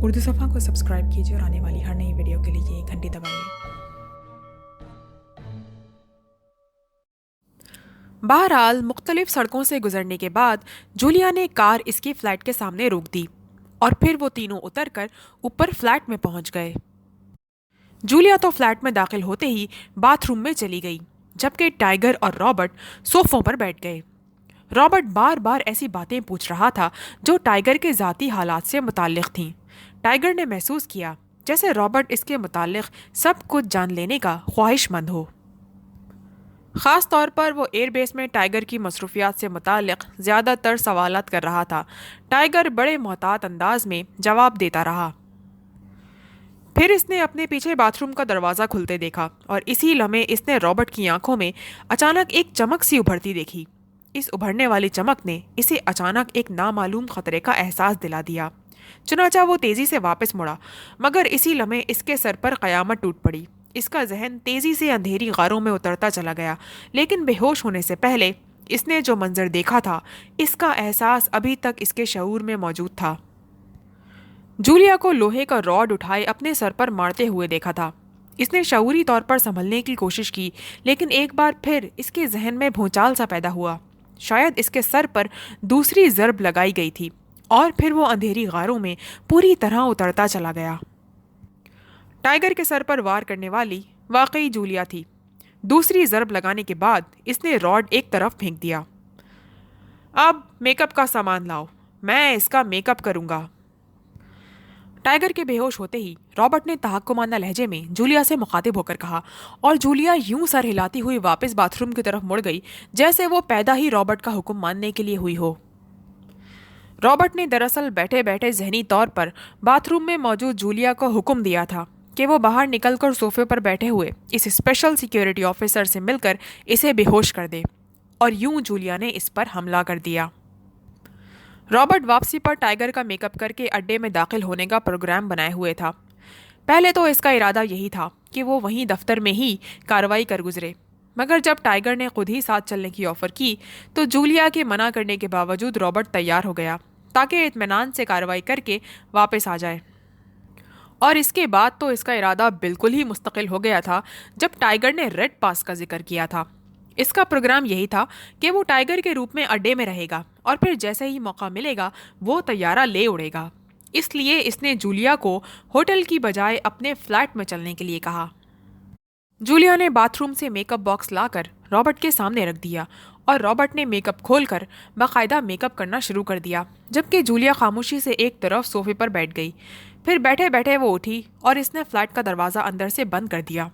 اردو صفحہ کو سبسکرائب کیجیے اور آنے والی ہر نئی ویڈیو کے لیے گھنٹی دبائیے۔ بہرحال مختلف سڑکوں سے گزرنے کے بعد جولیا نے کار اس کی فلیٹ کے سامنے روک دی اور پھر وہ تینوں اتر کر اوپر فلیٹ میں پہنچ گئے۔ جولیا تو فلیٹ میں داخل ہوتے ہی باتھ روم میں چلی گئی، جبکہ ٹائیگر اور رابرٹ صوفوں پر بیٹھ گئے۔ رابرٹ بار بار ایسی باتیں پوچھ رہا تھا جو ٹائیگر کے ذاتی حالات سے متعلق تھیں۔ ٹائیگر نے محسوس کیا جیسے رابرٹ اس کے متعلق سب کچھ جان لینے کا خواہش مند ہو۔ خاص طور پر وہ ایئر بیس میں ٹائیگر کی مصروفیات سے متعلق زیادہ تر سوالات کر رہا تھا۔ ٹائیگر بڑے محتاط انداز میں جواب دیتا رہا۔ پھر اس نے اپنے پیچھے باتھ روم کا دروازہ کھلتے دیکھا اور اسی لمحے اس نے رابرٹ کی آنکھوں میں اچانک ایک چمک سی ابھرتی دیکھی۔ اس ابھرنے والی چمک نے اسے اچانک ایک نامعلوم خطرے کا احساس دلا دیا۔ چنانچہ وہ تیزی سے واپس مڑا، مگر اسی لمحے اس کے سر پر قیامت ٹوٹ پڑی۔ اس کا ذہن تیزی سے اندھیری غاروں میں اترتا چلا گیا، لیکن بے ہوش ہونے سے پہلے اس نے جو منظر دیکھا تھا اس کا احساس ابھی تک اس کے شعور میں موجود تھا۔ جولیا کو لوہے کا راڈ اٹھائے اپنے سر پر مارتے ہوئے دیکھا تھا۔ اس نے شعوری طور پر سنبھلنے کی کوشش کی، لیکن ایک بار پھر اس کے ذہن میں بھونچال سا پیدا ہوا۔ شاید اس کے سر پر دوسری ضرب لگائی گئی تھی اور پھر وہ اندھیری غاروں میں پوری طرح اترتا چلا گیا۔ ٹائیگر کے سر پر وار کرنے والی واقعی جولیا تھی۔ دوسری ضرب لگانے کے بعد اس نے راڈ ایک طرف پھینک دیا۔ اب میک اپ کا سامان لاؤ، میں اس کا میک اپ کروں گا۔ ٹائیگر کے بے ہوش ہوتے ہی رابرٹ نے تحکمانہ لہجے میں جولیا سے مخاطب ہو کر کہا، اور جولیا یوں سر ہلاتی ہوئی واپس باتھ روم کی طرف مڑ گئی جیسے وہ پیدا ہی رابرٹ کا حکم ماننے کے لیے ہوئی ہو۔ رابرٹ نے دراصل بیٹھے بیٹھے ذہنی طور پر باتھ روم میں موجود جولیا کو حکم دیا تھا کہ وہ باہر نکل کر صوفے پر بیٹھے ہوئے اس اسپیشل سیکیورٹی آفیسر سے مل کر اسے بے ہوش کر دے، اور یوں جولیا نے اس پر حملہ کر دیا۔ رابرٹ واپسی پر ٹائیگر کا میک اپ کر کے اڈے میں داخل ہونے کا پروگرام بنائے ہوئے تھا۔ پہلے تو اس کا ارادہ یہی تھا کہ وہ وہیں دفتر میں ہی کارروائی کر گزرے، مگر جب ٹائیگر نے خود ہی ساتھ چلنے کی آفر کی تو جولیا کے منع کرنے کے باوجود رابرٹ تیار ہو گیا تاکہ اطمینان سے کارروائی کر کے واپس آ جائے۔ اور اس کے بعد تو اس کا ارادہ بالکل ہی مستقل ہو گیا تھا جب ٹائیگر نے ریڈ پاس کا ذکر کیا تھا۔ اس کا پروگرام یہی تھا کہ وہ ٹائیگر کے روپ میں اڈے میں رہے گا اور پھر جیسے ہی موقع ملے گا وہ طیارہ لے اڑے گا۔ اس لیے اس نے جولیا کو ہوٹل کی بجائے اپنے فلیٹ میں چلنے کے لیے کہا۔ جولیا نے باتھ روم سے میک اپ باکس لا کر رابرٹ کے سامنے رکھ دیا اور رابرٹ نے میک اپ کھول کر باقاعدہ میک اپ کرنا شروع کر دیا، جبکہ جولیا خاموشی سے ایک طرف صوفے پر بیٹھ گئی۔ پھر بیٹھے بیٹھے وہ اٹھی اور اس نے فلیٹ کا دروازہ اندر سے بند کر دیا۔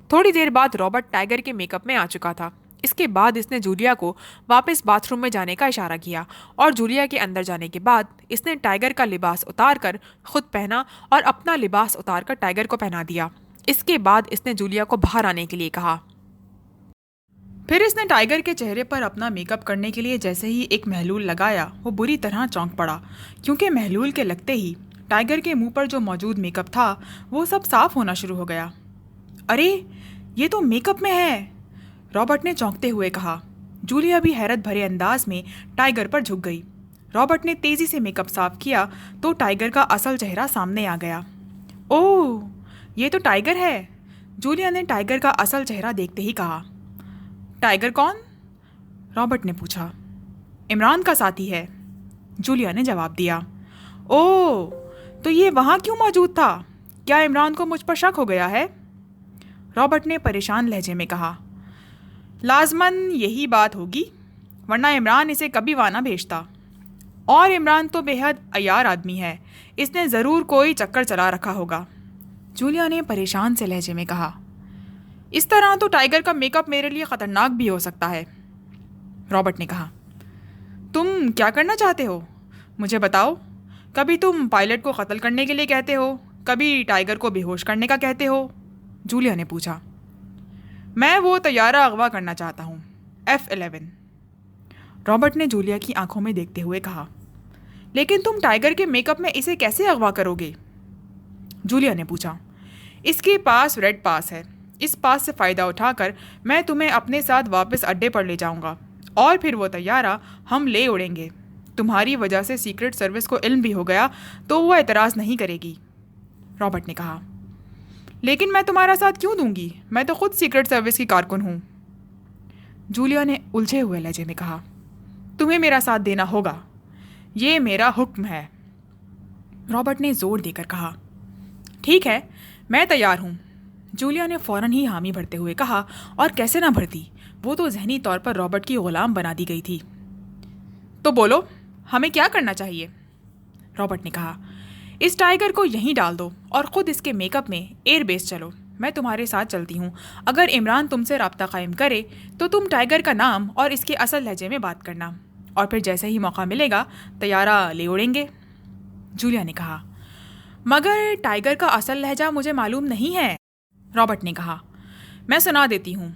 تھوڑی دیر بعد رابرٹ ٹائیگر کے میک اپ میں آ چکا تھا۔ اس کے بعد اس نے جولیا کو واپس باتھ روم میں جانے کا اشارہ کیا اور جولیا کے اندر جانے کے بعد اس نے ٹائیگر کا لباس اتار کر خود پہنا اور اپنا لباس اتار کر ٹائیگر کو پہنا دیا۔ اس کے بعد اس نے جولیا کو باہر آنے کے لیے کہا۔ پھر اس نے ٹائیگر کے چہرے پر اپنا میک اپ کرنے کے لیے جیسے ہی ایک محلول لگایا وہ بری طرح چونک پڑا، کیونکہ محلول کے لگتے ہی ٹائیگر کے منہ پر جو موجود میک اپ تھا وہ سب صاف ہونا شروع ہو گیا۔ ارے یہ تو میک اپ میں ہے، رابرٹ نے چونکتے ہوئے کہا۔ جولیا بھی حیرت بھرے انداز میں ٹائیگر پر جھک گئی۔ رابرٹ نے تیزی سے میک اپ صاف کیا تو ٹائیگر کا اصل چہرہ سامنے آ گیا۔ اوہ یہ تو ٹائیگر ہے، جولیا نے ٹائیگر کا اصل چہرہ دیکھتے ہی کہا۔ ٹائیگر کون؟ رابرٹ نے پوچھا۔ عمران کا ساتھی ہے، جولیا نے جواب دیا۔ اوہ تو یہ وہاں کیوں موجود تھا؟ کیا عمران کو مجھ پر شک ہو گیا ہے؟ رابرٹ نے پریشان لہجے میں کہا۔ لازماً یہی بات ہوگی، ورنہ عمران اسے کبھی وہاں نہ بھیجتا، اور عمران تو بے حد عیار آدمی ہے، اس نے ضرور کوئی چکر چلا رکھا ہوگا، جولیا نے پریشان سے لہجے میں کہا۔ اس طرح تو ٹائیگر کا میک اپ میرے لیے خطرناک بھی ہو سکتا ہے، رابرٹ نے کہا۔ تم کیا کرنا چاہتے ہو؟ مجھے بتاؤ، کبھی تم پائلٹ کو قتل کرنے کے لیے کہتے ہو، کبھی ٹائیگر کو بے ہوش کرنے کا کہتے ہو، جولیا نے پوچھا۔ میں وہ طیارہ اغوا کرنا چاہتا ہوں، F-11، رابرٹ نے جولیا کی آنکھوں میں دیکھتے ہوئے کہا۔ لیکن تم ٹائیگر کے میک اپ میں اسے کیسے اغوا کرو گے؟ جولیا نے پوچھا۔ اس کے پاس ریڈ پاس ہے، اس پاس سے فائدہ اٹھا کر میں تمہیں اپنے ساتھ واپس اڈے پر لے جاؤں گا اور پھر وہ طیارہ ہم لے اڑیں گے۔ تمہاری وجہ سے سیکرٹ سروس کو علم بھی ہو گیا تو وہ اعتراض نہیں کرے گی، رابرٹ نے کہا۔ لیکن میں تمہارا ساتھ کیوں دوں گی؟ میں تو خود سیکرٹ سروس کی کارکن ہوں، جولیا نے الجھے ہوئے لہجے میں کہا۔ تمہیں میرا ساتھ دینا ہوگا، یہ میرا حکم ہے، رابرٹ نے زور دے کر کہا۔ ٹھیک ہے، میں تیار ہوں، جولیا نے فوراً ہی حامی بھرتے ہوئے کہا، اور کیسے نہ بھرتی، وہ تو ذہنی طور پر رابرٹ کی غلام بنا دی گئی تھی۔ تو بولو، ہمیں کیا کرنا چاہیے؟ رابرٹ نے کہا۔ اس ٹائیگر کو یہیں ڈال دو اور خود اس کے میک اپ میں ایئر بیس چلو، میں تمہارے ساتھ چلتی ہوں۔ اگر عمران تم سے رابطہ قائم کرے تو تم ٹائیگر کا نام اور اس کے اصل لہجے میں بات کرنا، اور پھر جیسے ہی موقع ملے گا طیارہ لے اڑیں گے، جولیا نے کہا۔ مگر ٹائیگر کا اصل لہجہ مجھے معلوم نہیں ہے، رابرٹ نے کہا۔ میں سنا دیتی ہوں،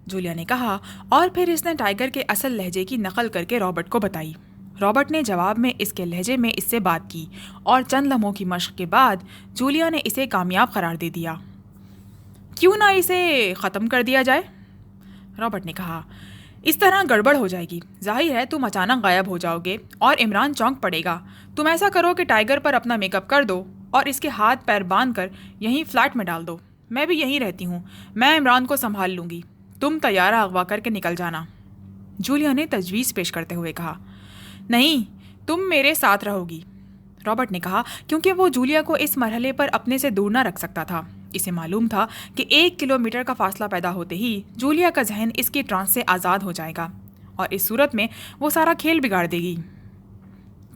جولیا نے کہا، اور پھر اس نے ٹائیگر کے اصل لہجے کی نقل کر کے رابرٹ کو بتائی۔ رابرٹ نے جواب میں اس کے لہجے میں اس سے بات کی، اور چند لمحوں کی مشق کے بعد جولیا نے اسے کامیاب قرار دے دیا۔ کیوں نہ اسے ختم کر دیا جائے؟ رابرٹ نے کہا۔ اس طرح گڑبڑ ہو جائے گی، ظاہر ہے تم اچانک غائب ہو جاؤ گے اور عمران چونک پڑے گا۔ تم ایسا کرو کہ ٹائیگر پر اپنا میک اپ کر دو اور اس کے ہاتھ پیر باندھ کر یہیں فلیٹ میں ڈال دو، میں بھی یہیں رہتی ہوں، میں عمران کو سنبھال لوں گی، تم طیارہ اغوا کر کے نکل جانا، جولیا نے تجویز پیش کرتے ہوئے کہا۔ نہیں، تم میرے ساتھ رہو گی، رابرٹ نے کہا، کیونکہ وہ جولیا کو اس مرحلے پر اپنے سے دور نہ رکھ سکتا تھا۔ اسے معلوم تھا کہ 1 کلومیٹر کا فاصلہ پیدا ہوتے ہی جولیا کا ذہن اس کی ٹرانس سے آزاد ہو جائے گا، اور اس صورت میں وہ سارا کھیل بگاڑ دے گی۔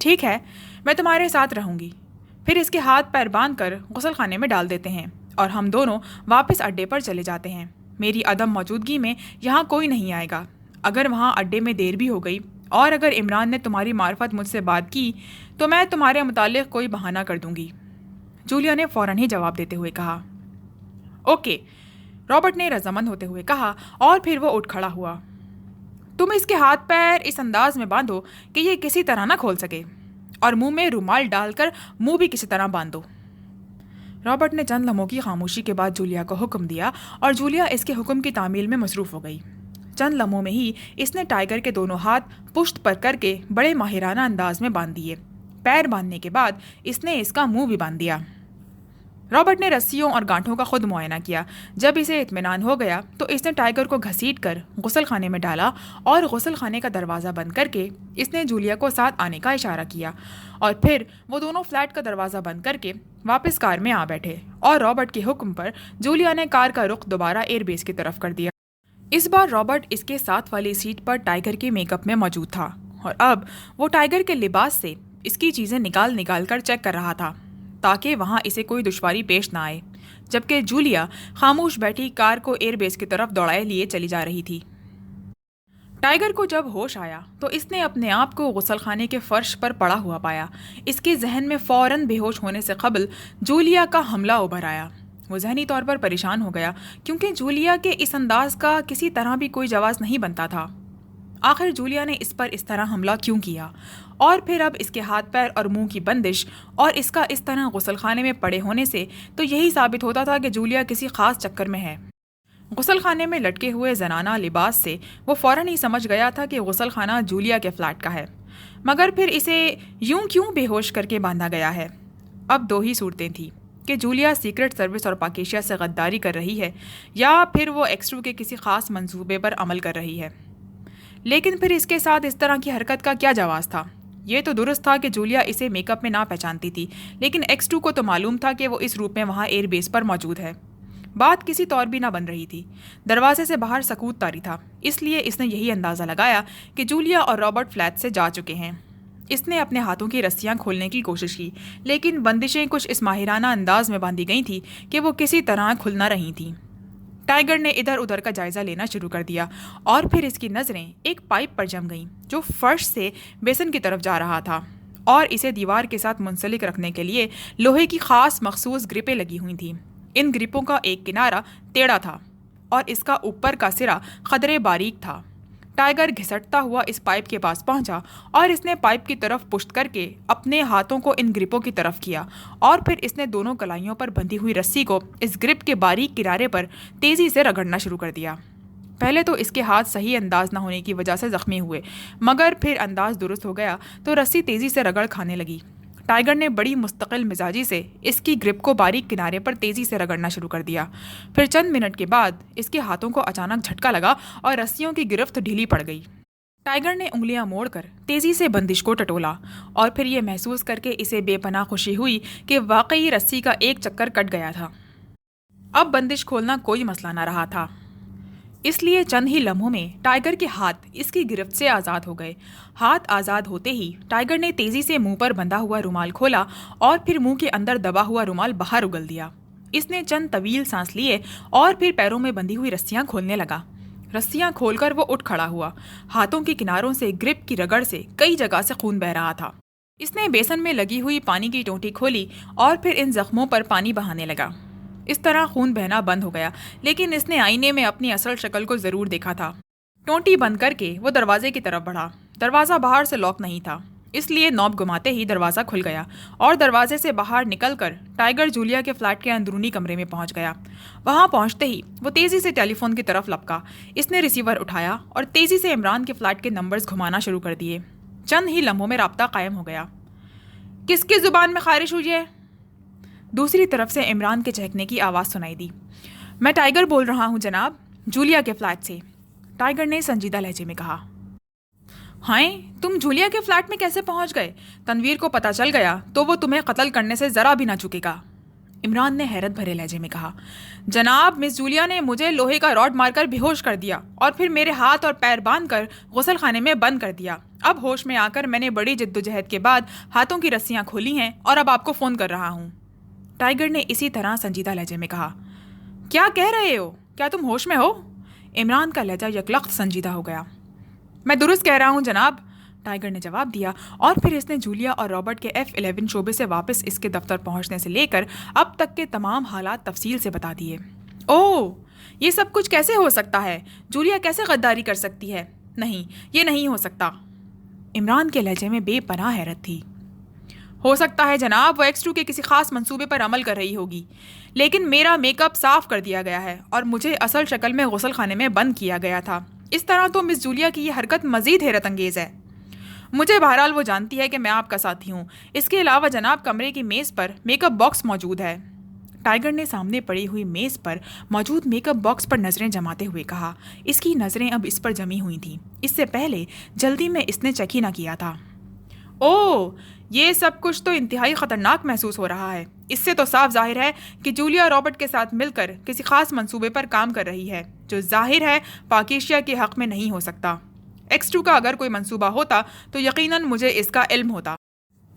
ٹھیک ہے، میں تمہارے ساتھ رہوں گی، پھر اس کے ہاتھ پیر باندھ کر غسل خانے میں ڈال دیتے ہیں اور ہم دونوں واپس اڈے پر چلے جاتے ہیں۔ میری عدم موجودگی میں یہاں کوئی نہیں آئے گا۔ اگر وہاں اڈے میں دیر بھی ہو گئی اور اگر عمران نے تمہاری معرفت مجھ سے بات کی تو میں تمہارے متعلق کوئی بہانہ کر دوں گی، جولیا نے فوراً ہی جواب دیتے ہوئے کہا۔ اوکے، رابرٹ نے رضامند ہوتے ہوئے کہا، اور پھر وہ اٹھ کھڑا ہوا۔ تم اس کے ہاتھ پیر اس انداز میں باندھو کہ یہ کسی طرح نہ کھول سکے، اور منہ میں رومال ڈال کر منہ بھی کسی طرح باندھو۔ رابرٹ نے چند لمحوں کی خاموشی کے بعد جولیا کو حکم دیا، اور جولیا اس کے حکم کی تعمیل میں مصروف ہو گئی۔ چند لمحوں میں ہی اس نے ٹائیگر کے دونوں ہاتھ پشت پر کر کے بڑے ماہرانہ انداز میں باندھ دیے۔ پیر باندھنے کے بعد اس نے اس کا منہ بھی باندھ دیا۔ رابرٹ نے رسیوں اور گانٹھوں کا خود معائنہ کیا۔ جب اسے اطمینان ہو گیا تو اس نے ٹائیگر کو گھسیٹ کر غسل خانے میں ڈالا، اور غسل خانے کا دروازہ بند کر کے اس نے جولیا کو ساتھ آنے کا اشارہ کیا، اور پھر وہ دونوں فلیٹ کا دروازہ بند کر کے واپس کار میں آ بیٹھے، اور رابرٹ کے حکم پر جولیا نے کار کا رخ دوبارہ ایئر بیس کی طرف کر دیا۔ اس بار رابرٹ اس کے ساتھ والی سیٹ پر ٹائیگر کے میک اپ میں موجود تھا، اور اب وہ ٹائیگر کے لباس سے اس کی چیزیں نکال کر چیک کر رہا تھا تاکہ وہاں اسے کوئی دشواری پیش نہ آئے، جبکہ جولیا خاموش بیٹھی کار کو ایئر بیس کی طرف دوڑائے لیے چلی جا رہی تھی۔ ٹائیگر کو جب ہوش آیا تو اس نے اپنے آپ کو غسل خانے کے فرش پر پڑا ہوا پایا۔ اس کے ذہن میں فوراً بے ہوش ہونے سے قبل جولیا کا حملہ ابھر آیا۔ وہ ذہنی طور پر پریشان ہو گیا، کیونکہ جولیا کے اس انداز کا کسی طرح بھی کوئی جواز نہیں بنتا تھا۔ آخر جولیا نے اس پر اس طرح حملہ کیوں کیا، اور پھر اب اس کے ہاتھ پیر اور منہ کی بندش اور اس کا اس طرح غسل خانے میں پڑے ہونے سے تو یہی ثابت ہوتا تھا کہ جولیا کسی خاص چکر میں ہے۔ غسل خانے میں لٹکے ہوئے زنانہ لباس سے وہ فوراً ہی سمجھ گیا تھا کہ غسل خانہ جولیا کے فلیٹ کا ہے، مگر پھر اسے یوں کیوں بے ہوش کر کے باندھا گیا ہے؟ اب 2 ہی صورتیں تھیں کہ جولیا سیکرٹ سروس اور پاکیشیا سے غداری کر رہی ہے، یا پھر وہ ایکسٹرو کے کسی خاص منصوبے پر عمل کر رہی ہے۔ لیکن پھر اس کے ساتھ اس طرح کی حرکت کا کیا جواز تھا؟ یہ تو درست تھا کہ جولیا اسے میک اپ میں نہ پہچانتی تھی، لیکن X2 کو تو معلوم تھا کہ وہ اس روپ میں وہاں ایئر بیس پر موجود ہے۔ بات کسی طور بھی نہ بن رہی تھی۔ دروازے سے باہر سکوت طاری تھا، اس لیے اس نے یہی اندازہ لگایا کہ جولیا اور رابرٹ فلیٹ سے جا چکے ہیں۔ اس نے اپنے ہاتھوں کی رسیاں کھولنے کی کوشش کی، لیکن بندشیں کچھ اس ماہرانہ انداز میں باندھی گئی تھیں کہ وہ کسی طرح کھل نہ رہی تھیں۔ ٹائیگر نے ادھر ادھر کا جائزہ لینا شروع کر دیا، اور پھر اس کی نظریں ایک پائپ پر جم گئیں جو فرش سے بیسن کی طرف جا رہا تھا، اور اسے دیوار کے ساتھ منسلک رکھنے کے لیے لوہے کی خاص مخصوص گرپیں لگی ہوئی تھیں۔ ان گرپوں کا ایک کنارہ ٹیڑھا تھا اور اس کا اوپر کا سرا قدرے باریک تھا۔ ٹائیگر گھسٹتا ہوا اس پائپ کے پاس پہنچا، اور اس نے پائپ کی طرف پشت کر کے اپنے ہاتھوں کو ان گرپوں کی طرف کیا، اور پھر اس نے دونوں کلائیوں پر بندھی ہوئی رسی کو اس گرپ کے باریک کنارے پر تیزی سے رگڑنا شروع کر دیا۔ پہلے تو اس کے ہاتھ صحیح انداز نہ ہونے کی وجہ سے زخمی ہوئے، مگر پھر انداز درست ہو گیا تو رسی تیزی سے رگڑ کھانے لگی۔ ٹائیگر نے بڑی مستقل مزاجی سے اس کی گرپ کو باریک کنارے پر تیزی سے رگڑنا شروع کر دیا۔ پھر چند منٹ کے بعد اس کے ہاتھوں کو اچانک جھٹکا لگا اور رسیوں کی گرفت ڈھیلی پڑ گئی۔ ٹائیگر نے انگلیاں موڑ کر تیزی سے بندش کو ٹٹولا اور پھر یہ محسوس کر کے اسے بے پناہ خوشی ہوئی کہ واقعی رسی کا ایک چکر کٹ گیا تھا۔ اب بندش کھولنا کوئی مسئلہ نہ رہا تھا، اس لیے چند ہی لمحوں میں ٹائیگر کے ہاتھ اس کی گرفت سے آزاد ہو گئے۔ ہاتھ آزاد ہوتے ہی ٹائیگر نے تیزی سے منہ پر بندھا ہوا رومال کھولا اور پھر منہ کے اندر دبا ہوا رومال باہر اگل دیا۔ اس نے چند طویل سانس لیے اور پھر پیروں میں بندھی ہوئی رسیاں کھولنے لگا۔ رسیاں کھول کر وہ اٹھ کھڑا ہوا۔ ہاتھوں کے کناروں سے گرپ کی رگڑ سے کئی جگہ سے خون بہہ رہا تھا۔ اس نے بیسن میں لگی ہوئی پانی کی ٹوٹی کھولی اور پھر ان زخموں پر پانی بہانے لگا۔ اس طرح خون بہنا بند ہو گیا، لیکن اس نے آئینے میں اپنی اصل شکل کو ضرور دیکھا تھا۔ ٹونٹی بند کر کے وہ دروازے کی طرف بڑھا۔ دروازہ باہر سے لاک نہیں تھا، اس لیے نوب گھماتے ہی دروازہ کھل گیا اور دروازے سے باہر نکل کر ٹائیگر جولیا کے فلیٹ کے اندرونی کمرے میں پہنچ گیا۔ وہاں پہنچتے ہی وہ تیزی سے ٹیلی فون کی طرف لپکا۔ اس نے ریسیور اٹھایا اور تیزی سے عمران کے فلیٹ کے نمبرز گھمانا شروع کر دیے۔ چند ہی لمحوں میں رابطہ قائم ہو گیا۔ کس کی زبان میں خارش ہوئی ہے؟ دوسری طرف سے عمران کے چہکنے کی آواز سنائی دی۔ میں ٹائیگر بول رہا ہوں جناب، جولیا کے فلیٹ سے، ٹائیگر نے سنجیدہ لہجے میں کہا۔ ہائے، تم جولیا کے فلیٹ میں کیسے پہنچ گئے؟ تنویر کو پتہ چل گیا تو وہ تمہیں قتل کرنے سے ذرا بھی نہ چکے گا، عمران نے حیرت بھرے لہجے میں کہا۔ جناب، مس جولیا نے مجھے لوہے کا راڈ مار کر بے ہوش کر دیا اور پھر میرے ہاتھ اور پیر باندھ کر غسل خانے میں بند کر دیا۔ اب ہوش میں آ کر میں نے بڑی جدوجہد کے بعد ہاتھوں کی رسیاں کھولی ہیں اور اب آپ کو فون کر رہا ہوں، ٹائیگر نے اسی طرح سنجیدہ لہجے میں کہا۔ کیا کہہ رہے ہو؟ کیا تم ہوش میں ہو؟ عمران کا لہجہ یکلخت سنجیدہ ہو گیا۔ میں درست کہہ رہا ہوں جناب، ٹائیگر نے جواب دیا اور پھر اس نے جولیا اور رابرٹ کے F11 شعبے سے واپس اس کے دفتر پہنچنے سے لے کر اب تک کے تمام حالات تفصیل سے بتا دیے۔ اوہ، یہ سب کچھ کیسے ہو سکتا ہے؟ جولیا کیسے غداری کر سکتی ہے؟ نہیں، یہ نہیں ہو سکتا، عمران کے لہجے میں بے پناہ حیرت تھی۔ ہو سکتا ہے جناب، وہ X2 کے کسی خاص منصوبے پر عمل کر رہی ہوگی، لیکن میرا میک اپ صاف کر دیا گیا ہے اور مجھے اصل شکل میں غسل خانے میں بند کیا گیا تھا۔ اس طرح تو مس جولیا کی یہ حرکت مزید حیرت انگیز ہے۔ مجھے بہرحال وہ جانتی ہے کہ میں آپ کا ساتھی ہوں۔ اس کے علاوہ جناب، کمرے کی میز پر میک اپ باکس موجود ہے، ٹائیگر نے سامنے پڑی ہوئی میز پر موجود میک اپ باکس پر نظریں جماتے ہوئے کہا۔ اس کی نظریں اب اس پر جمی ہوئی تھیں، اس سے پہلے جلدی میں اس نے چیک ہی نہ کیا تھا۔ اوہ، یہ سب کچھ تو انتہائی خطرناک محسوس ہو رہا ہے۔ اس سے تو صاف ظاہر ہے کہ جولیا رابرٹ کے ساتھ مل کر کسی خاص منصوبے پر کام کر رہی ہے، جو ظاہر ہے پاکیشیا کے حق میں نہیں ہو سکتا۔ X2 کا اگر کوئی منصوبہ ہوتا تو یقیناً مجھے اس کا علم ہوتا۔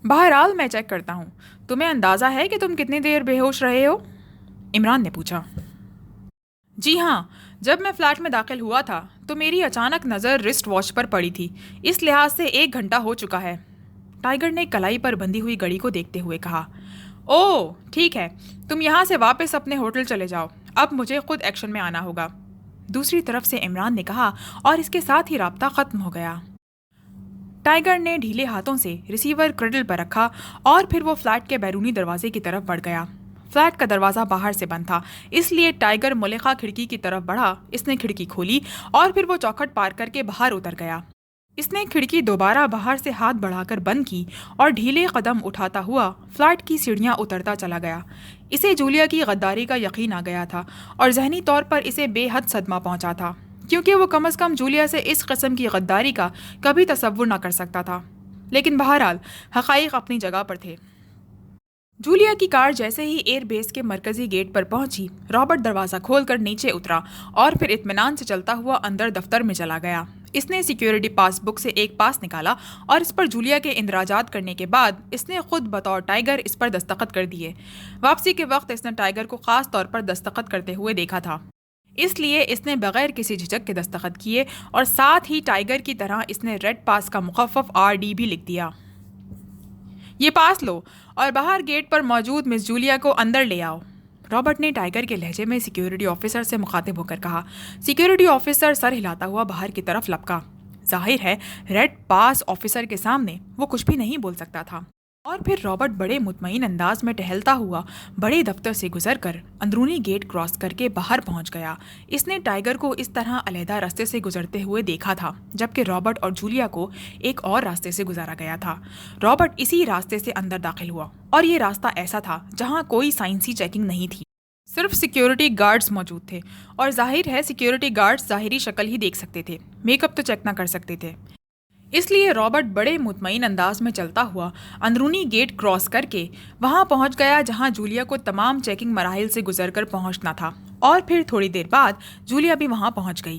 بہرحال میں چیک کرتا ہوں۔ تمہیں اندازہ ہے کہ تم کتنی دیر بے ہوش رہے ہو؟ عمران نے پوچھا۔ جی ہاں، جب میں فلیٹ میں داخل ہوا تھا تو میری اچانک نظر رسٹ واچ پر پڑی تھی، اس لحاظ سے 1 گھنٹہ ہو چکا ہے، ٹائیگر نے کلائی پر بندھی ہوئی گھڑی کو دیکھتے ہوئے کہا۔ اوہ، ٹھیک ہے، تم یہاں سے واپس اپنے ہوٹل چلے جاؤ، اب مجھے خود ایکشن میں آنا ہوگا، دوسری طرف سے عمران نے کہا اور اس کے ساتھ ہی رابطہ ختم ہو گیا۔ ٹائیگر نے ڈھیلے ہاتھوں سے ریسیور کرڈل پر رکھا اور پھر وہ فلیٹ کے بیرونی دروازے کی طرف بڑھ گیا۔ فلیٹ کا دروازہ باہر سے بند تھا، اس لیے ٹائیگر ملحقہ کھڑکی کی طرف بڑھا۔ اس نے کھڑکی کھولی اور پھر وہ چوکھٹ پار کر کے باہر اتر گیا۔ اس نے کھڑکی دوبارہ باہر سے ہاتھ بڑھا کر بند کی اور ڈھیلے قدم اٹھاتا ہوا فلیٹ کی سیڑھیاں اترتا چلا گیا۔ اسے جولیا کی غداری کا یقین آ گیا تھا اور ذہنی طور پر اسے بے حد صدمہ پہنچا تھا، کیونکہ وہ کم از کم جولیا سے اس قسم کی غداری کا کبھی تصور نہ کر سکتا تھا۔ لیکن بہرحال حقائق اپنی جگہ پر تھے۔ جولیا کی کار جیسے ہی ایئر بیس کے مرکزی گیٹ پر پہنچی، رابرٹ دروازہ کھول کر نیچے اترا اور پھر اطمینان سے چلتا ہوا اندر دفتر میں چلا گیا۔ اس نے سیکیورٹی پاس بک سے ایک پاس نکالا اور اس پر جولیا کے اندراجات کرنے کے بعد اس نے خود بطور ٹائیگر اس پر دستخط کر دیے۔ واپسی کے وقت اس نے ٹائیگر کو خاص طور پر دستخط کرتے ہوئے دیکھا تھا، اس لیے اس نے بغیر کسی جھجک کے دستخط کیے اور ساتھ ہی ٹائیگر کی طرح اس نے ریڈ پاس کا مخفف RD بھی لکھ دیا۔ یہ پاس لو اور باہر گیٹ پر موجود مس جولیا کو اندر لے آؤ، رابرٹ نے ٹائیگر کے لہجے میں سیکیورٹی آفیسر سے مخاطب ہو کر کہا۔ سیکیورٹی آفیسر سر ہلاتا ہوا باہر کی طرف لپکا۔ ظاہر ہے ریڈ پاس آفیسر کے سامنے وہ کچھ بھی نہیں بول سکتا تھا۔ اور پھر رابرٹ بڑے مطمئن انداز میں ٹہلتا ہوا بڑے دفتر سے گزر کر اندرونی گیٹ کراس کر کے باہر پہنچ گیا۔ اس نے ٹائیگر کو اس طرح علیحدہ راستے سے گزرتے ہوئے دیکھا تھا، جبکہ رابرٹ اور جولیا کو ایک اور راستے سے گزارا گیا تھا۔ رابرٹ اسی راستے سے اندر داخل ہوا، اور یہ راستہ ایسا تھا جہاں کوئی سائنسی چیکنگ نہیں تھی، صرف سیکیورٹی گارڈز موجود تھے، اور ظاہر ہے سیکیورٹی گارڈز ظاہری شکل ہی دیکھ سکتے تھے، میک اپ تو چیک نہ کر سکتے تھے۔ اس لیے رابرٹ بڑے مطمئن انداز میں چلتا ہوا اندرونی گیٹ کراس کر کے وہاں پہنچ گیا جہاں جولیا کو تمام چیکنگ مراحل سے گزر کر پہنچنا تھا، اور پھر تھوڑی دیر بعد جولیا بھی وہاں پہنچ گئی۔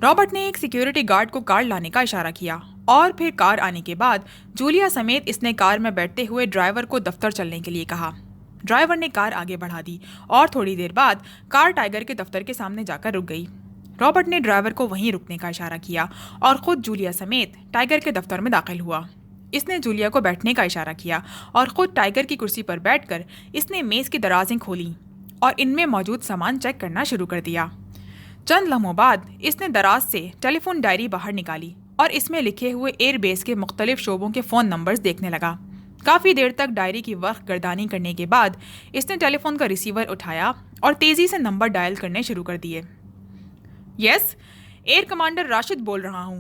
رابرٹ نے ایک سیکیورٹی گارڈ کو کار لانے کا اشارہ کیا، اور پھر کار آنے کے بعد جولیا سمیت اس نے کار میں بیٹھتے ہوئے ڈرائیور کو دفتر چلنے کے لیے کہا۔ ڈرائیور نے کار آگے بڑھا دی، اور تھوڑی دیر بعد کار ٹائیگر کے دفتر کے سامنے جا کر رک گئی۔ رابرٹ نے ڈرائیور کو وہیں رکنے کا اشارہ کیا اور خود جولیا سمیت ٹائیگر کے دفتر میں داخل ہوا۔ اس نے جولیا کو بیٹھنے کا اشارہ کیا، اور خود ٹائیگر کی کرسی پر بیٹھ کر اس نے میز کی درازیں کھولیں اور ان میں موجود سامان چیک کرنا شروع کر دیا۔ چند لمحوں بعد اس نے دراز سے ٹیلی فون ڈائری باہر نکالی اور اس میں لکھے ہوئے ایئر بیس کے مختلف شعبوں کے فون نمبرز دیکھنے لگا۔ کافی دیر تک ڈائری کی ورق گردانی کرنے کے بعد اس نے ٹیلی فون کا ریسیور اٹھایا اور تیزی سے نمبر ڈائل کرنے شروع کر دیے۔ یس، ایئر کمانڈر راشد بول رہا ہوں۔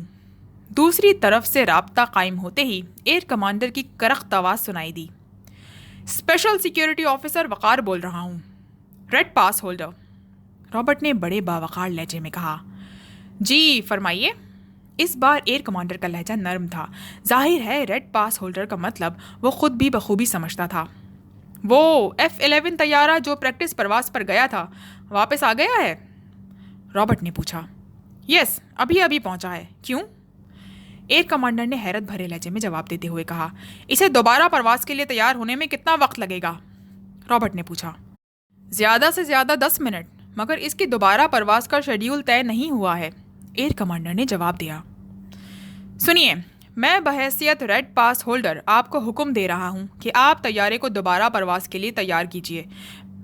دوسری طرف سے رابطہ قائم ہوتے ہی ایئر کمانڈر کی کرخت آواز سنائی دی۔ اسپیشل سیکیورٹی آفیسر وقار بول رہا ہوں، ریڈ پاس ہولڈر۔ رابرٹ نے بڑے باوقار لہجے میں کہا۔ جی فرمائیے۔ اس بار ایئر کمانڈر کا لہجہ نرم تھا، ظاہر ہے ریڈ پاس ہولڈر کا مطلب وہ خود بھی بخوبی سمجھتا تھا۔ وہ F-11 طیارہ جو پریکٹس پرواز پر گیا تھا واپس آ گیا ہے؟ رابرٹ نے پوچھا۔ یس، ابھی پہنچا ہے۔ کیوں؟ ایئر کمانڈر نے حیرت بھرے لہجے میں جواب دیتے ہوئے کہا۔ اسے دوبارہ پرواز کے لیے تیار ہونے میں کتنا وقت لگے گا؟ رابرٹ نے پوچھا۔ زیادہ سے زیادہ 10 منٹ، مگر اس کی دوبارہ پرواز کا شیڈیول طے نہیں ہوا ہے، ایئر کمانڈر نے جواب دیا۔ سنیے، میں بحیثیت ریڈ پاس ہولڈر آپ کو حکم دے رہا ہوں کہ آپ طیارے کو دوبارہ پرواز کے لیے تیار کیجیے۔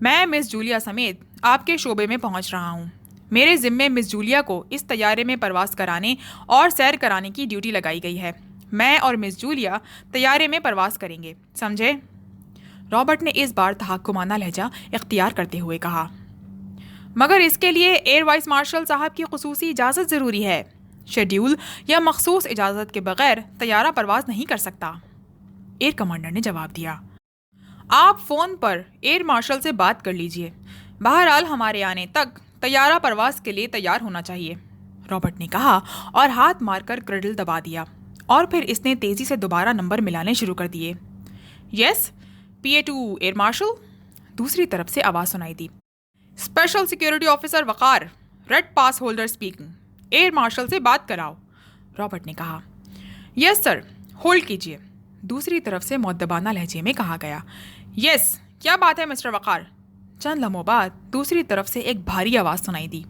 میں مس جولیا سمیت آپ کے شعبے میں پہنچ رہا ہوں۔ میرے ذمے مس جولیا کو اس طیارے میں پرواز کرانے اور سیر کرانے کی ڈیوٹی لگائی گئی ہے۔ میں اور مس جولیا طیارے میں پرواز کریں گے، سمجھے؟ رابرٹ نے اس بار تحکمانہ لہجہ اختیار کرتے ہوئے کہا۔ مگر اس کے لیے ایئر وائس مارشل صاحب کی خصوصی اجازت ضروری ہے۔ شیڈیول یا مخصوص اجازت کے بغیر طیارہ پرواز نہیں کر سکتا، ایئر کمانڈر نے جواب دیا۔ آپ فون پر ایئر مارشل سے بات کر لیجئے، بہرحال ہمارے آنے تک طیارہ پرواز کے لیے تیار ہونا چاہیے، رابرٹ نے کہا اور ہاتھ مار کر کرڈل دبا دیا، اور پھر اس نے تیزی سے دوبارہ نمبر ملانے شروع کر دیے۔ یس، PA2 ایئر مارشل، دوسری طرف سے آواز سنائی دی۔ اسپیشل سیکیورٹی آفیسر وقار، ریڈ پاس ہولڈر اسپیکنگ، ایئر مارشل سے بات کراؤ، رابرٹ نے کہا۔ یس سر، ہولڈ کیجیے، دوسری طرف سے مؤدبانہ لہجے میں کہا گیا۔ یس، کیا بات ہے مسٹر وقار؟ چند لمحوں بعد دوسری طرف سے ایک بھاری آواز سنائی دی۔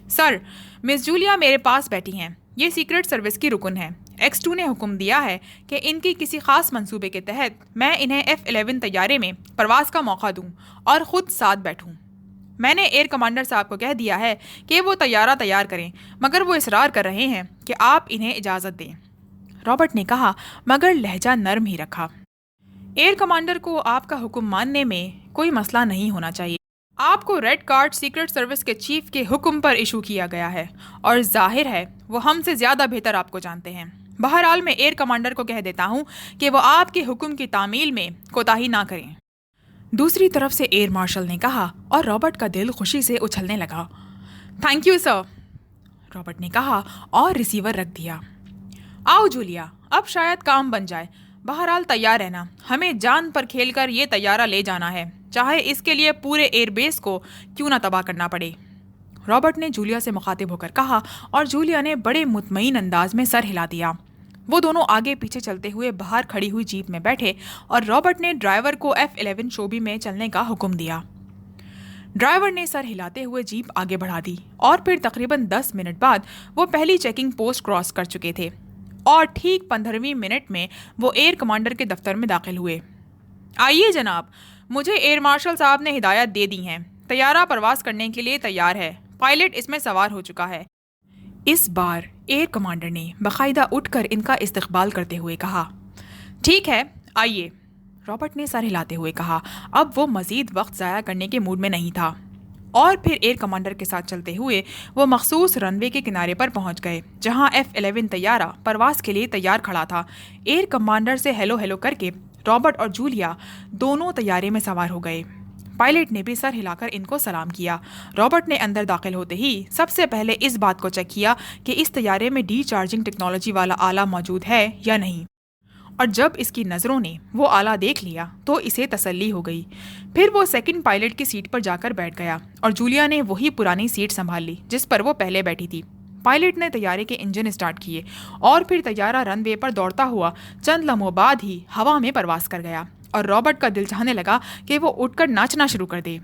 سر، مس جولیا میرے پاس بیٹھی ہیں، یہ سیکرٹ سروس کی رکن ہے۔ X2 نے حکم دیا ہے کہ ان کی کسی خاص منصوبے کے تحت میں انہیں F-11 طیارے میں پرواز کا موقع دوں اور خود ساتھ بیٹھوں۔ میں نے ایئر کمانڈر صاحب کو کہہ دیا ہے کہ وہ طیارہ تیار کریں، مگر وہ اصرار کر رہے ہیں کہ آپ انہیں اجازت دیں، رابرٹ نے کہا، مگر لہجہ نرم ہی رکھا۔ ایئر کمانڈر کو آپ کا حکم ماننے میں کوئی مسئلہ نہیں ہونا چاہیے۔ آپ کو ریڈ کارڈ سیکرٹ سروس کے چیف کے حکم پر ایشو کیا گیا ہے، اور ظاہر ہے وہ ہم سے زیادہ بہتر آپ کو جانتے ہیں۔ بہرحال میں ایئر کمانڈر کو کہہ دیتا ہوں کہ وہ آپ کے حکم کی تعمیل میں کوتاہی نہ کریں، دوسری طرف سے ایئر مارشل نے کہا، اور رابرٹ کا دل خوشی سے اچھلنے لگا۔ تھینک یو سر، رابرٹ نے کہا اور ریسیور رکھ دیا۔ آؤ جولیا، اب شاید کام بن جائے، بہرحال تیار رہنا، ہمیں جان پر کھیل کر یہ طیارہ لے جانا ہے، چاہے اس کے لیے پورے ایئر بیس کو کیوں نہ تباہ کرنا پڑے، رابرٹ نے جولیا سے مخاطب ہو کر کہا، اور جولیا نے بڑے مطمئن انداز میں سر ہلا دیا۔ وہ دونوں آگے پیچھے چلتے ہوئے باہر کھڑی ہوئی جیپ میں بیٹھے، اور رابرٹ نے ڈرائیور کو F-11 شعبے میں چلنے کا حکم دیا۔ ڈرائیور نے سر ہلاتے ہوئے جیپ آگے بڑھا دی، اور پھر تقریباً 10 منٹ بعد وہ پہلی چیکنگ پوسٹ کراس کر چکے تھے، اور ٹھیک 15ویں منٹ میں وہ ایئر کمانڈر کے دفتر میں داخل ہوئے۔ آئیے جناب، مجھے ایئر مارشل صاحب نے ہدایت دے دی ہیں، طیارہ پرواز کرنے کے لیے تیار ہے، پائلٹ اس میں سوار ہو چکا ہے۔ اس بار ایئر کمانڈر نے باقاعدہ اٹھ کر ان کا استقبال کرتے ہوئے کہا۔ ٹھیک ہے، آئیے، رابرٹ نے سر ہلاتے ہوئے کہا۔ اب وہ مزید وقت ضائع کرنے کے موڈ میں نہیں تھا، اور پھر ایئر کمانڈر کے ساتھ چلتے ہوئے وہ مخصوص رن وے کے کنارے پر پہنچ گئے جہاں F-11 طیارہ پرواز کے لیے تیار کھڑا تھا۔ ایئر کمانڈر سے ہیلو ہیلو کر کے رابرٹ اور جولیا دونوں طیارے میں سوار ہو گئے۔ پائلٹ نے بھی سر ہلا کر ان کو سلام کیا۔ رابرٹ نے اندر داخل ہوتے ہی سب سے پہلے اس بات کو چیک کیا کہ اس طیارے میں ڈی چارجنگ ٹیکنالوجی والا آلہ موجود ہے یا نہیں، اور جب اس کی نظروں نے وہ آلہ دیکھ لیا تو اسے تسلی ہو گئی۔ پھر وہ سیکنڈ پائلٹ کی سیٹ پر جا کر بیٹھ گیا اور جولیا نے وہی پرانی سیٹ سنبھال لی جس پر وہ پہلے بیٹھی تھی۔ پائلٹ نے طیارے کے انجن اسٹارٹ کیے اور پھر طیارہ رن وے پر دوڑتا ہوا چند لمحوں بعد ہی ہوا میں پرواز کر گیا، اور رابرٹ کا دل چاہنے لگا کہ وہ اٹھ کر ناچنا شروع کر دے۔